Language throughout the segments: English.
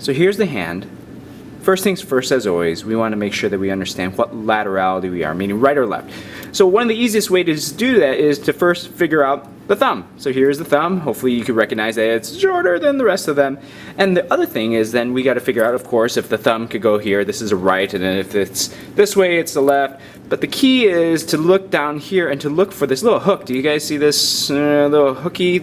So here's the hand. First things first, as always, we want to make sure that we understand what laterality we are, meaning right or left. So one of the easiest ways to do that is to first figure out the thumb. So here's the thumb. Hopefully you can recognize that it's shorter than the rest of them. And the other thing is then we got to figure out, of course, if the thumb could go here, this is a right, and then if it's this way, it's the left. But the key is to look down here and to look for this little hook. Do you guys see this little hooky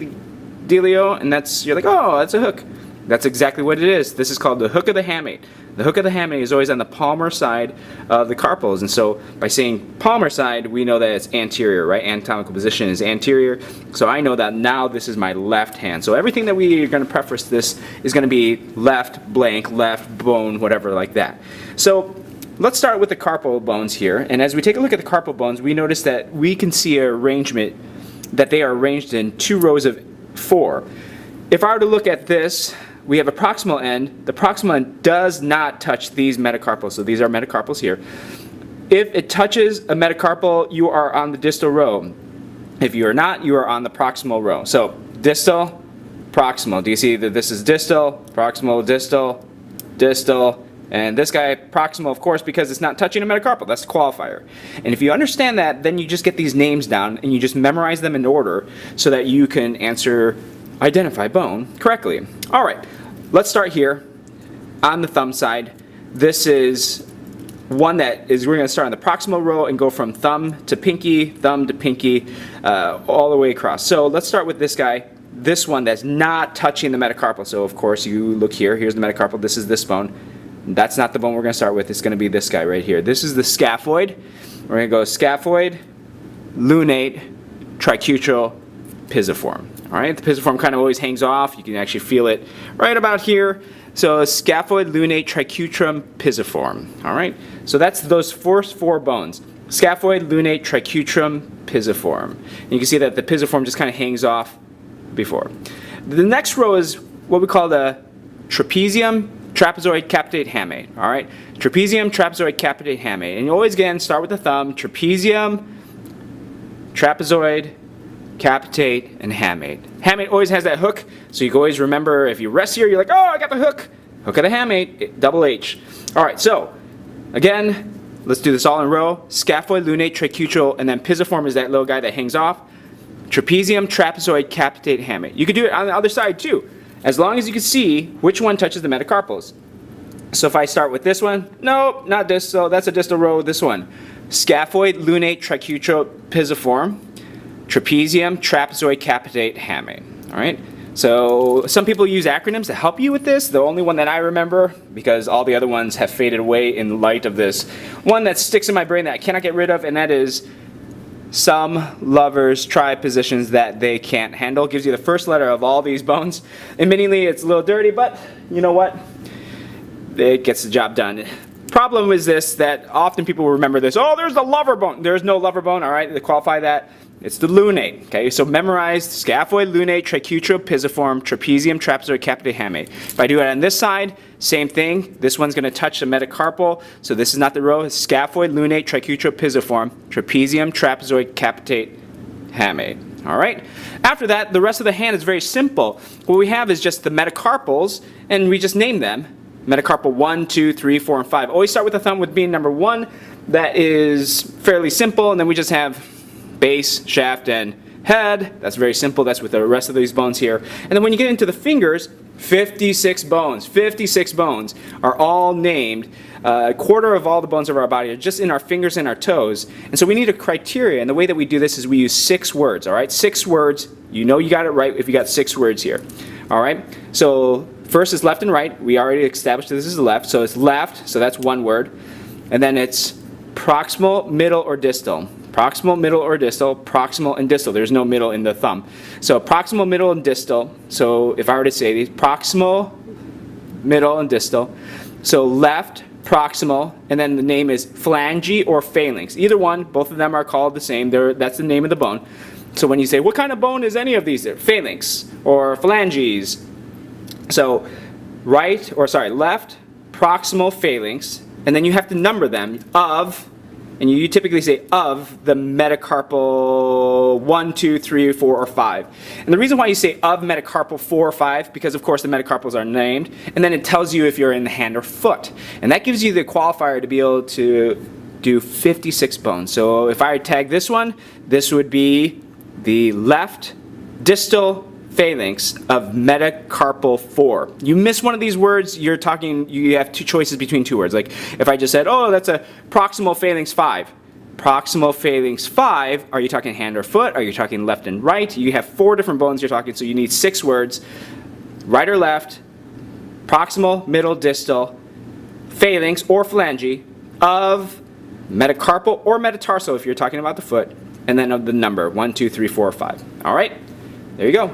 dealio? And that's, you're like, oh, that's a hook. That's exactly what it is. This is called the hook of the hamate. The hook of the hamate is always on the palmar side of the carpals, and so by saying palmar side, we know that it's anterior, right? Anatomical position is anterior, so I know that now this is my left hand. So everything that we are going to preface this is going to be left blank, left bone, whatever like that. So let's start with the carpal bones here, and as we take a look at the carpal bones, we notice that we can see an arrangement that they are arranged in 2 rows of 4. If I were to look at this, we have a proximal end. The proximal end does not touch these metacarpals, so these are metacarpals here. If it touches a metacarpal, you are on the distal row. If you are not, you are on the proximal row. So distal, proximal. Do you see that this is distal, proximal, distal, distal, and this guy proximal, of course, because it's not touching a metacarpal. That's the qualifier. And if you understand that, then you just get these names down and you just memorize them in order so that you can identify bone correctly. All right, let's start here on the thumb side. This is one that is, we're going to start on the proximal row and go from thumb to pinky, all the way across. So let's start with this guy, this one that's not touching the metacarpal. So of course you look here, here's the metacarpal, this is this bone. That's not the bone we're going to start with, it's going to be this guy right here. This is the scaphoid. We're going to go scaphoid, lunate, tricutril, pisiform. All right, the pisiform kind of always hangs off. You can actually feel it right about here. So scaphoid, lunate, tricutril, pisiform. All right, so that's those first 4 bones. Scaphoid, lunate, tricutril, pisiform. And you can see that the pisiform just kind of hangs off before. The next row is what we call the trapezium, trapezoid, capitate, hamate. All right, trapezium, trapezoid, capitate, hamate. And you always, again, start with the thumb. Trapezium, trapezoid, capitate, and hamate. Hamate always has that hook, so you can always remember if you rest here, you're like, oh, I got the hook. Hook of the hamate, double H. All right, so again, let's do this all in a row. Scaphoid, lunate, tricutril, and then pisiform is that little guy that hangs off. Trapezium, trapezoid, capitate, hamate. You could do it on the other side too, as long as you can see which one touches the metacarpals. So if I start with this one, nope, not distal, that's a distal row, this one. Scaphoid, lunate, tricutril, pisiform. Trapezium, trapezoid, capitate, hamate. All right. So some people use acronyms to help you with this. The only one that I remember, because all the other ones have faded away in light of this, one that sticks in my brain that I cannot get rid of, and that is some lovers try positions that they can't handle. Gives you the first letter of all these bones. Admittingly, it's a little dirty, but you know what? It gets the job done. Problem is this, that often people will remember this. Oh, there's the lover bone. There's no lover bone. All right, to qualify that. It's the lunate. Okay, so memorize scaphoid, lunate, tricutril, pisiform, trapezium, trapezoid, capitate, hamate. If I do it on this side, same thing. This one's going to touch the metacarpal, so this is not the row. It's scaphoid, lunate, tricutril, pisiform, trapezium, trapezoid, capitate, hamate. All right. After that, the rest of the hand is very simple. What we have is just the metacarpals, and we just name them. Metacarpal 1, 2, 3, 4, and 5. Always start with the thumb with being number 1. That is fairly simple, and then we just have base, shaft, and head. That's very simple. That's with the rest of these bones here. And then when you get into the fingers, 56 bones. 56 bones are all named. A quarter of all the bones of our body are just in our fingers and our toes. And so we need a criteria. And the way that we do this is we use 6 words. All right, 6 words. You know you got it right if you got 6 words here. All right. So first is left and right. We already established that this is left. So it's left. So that's 1 word. And then it's proximal, middle, or distal. Proximal, middle, or distal, proximal, and distal. There's no middle in the thumb. So proximal, middle, and distal. So if I were to say these, proximal, middle, and distal. So left, proximal, and then the name is phalange or phalanx. Either one, both of them are called the same. That's the name of the bone. So when you say, what kind of bone is any of these? Phalanx or phalanges. So left, proximal, phalanx, and then you have to number them of and you typically say of the metacarpal 1, 2, 3, 4, or 5. And the reason why you say of metacarpal 4 or 5, because of course the metacarpals are named, and then it tells you if you're in the hand or foot. And that gives you the qualifier to be able to do 56 bones. So if I tag this one, this would be the left distal phalanx of metacarpal 4. You miss one of these words, you have two choices between two words. Like if I just said, oh, that's a proximal phalanx 5. Proximal phalanx 5, are you talking hand or foot? Are you talking left and right? You have 4 different bones you're talking, so you need 6 words. Right or left, proximal, middle, distal, phalanx or phalange of metacarpal or metatarsal if you're talking about the foot, and then of the number 1, 2, 3, 4, 5. All right, there you go.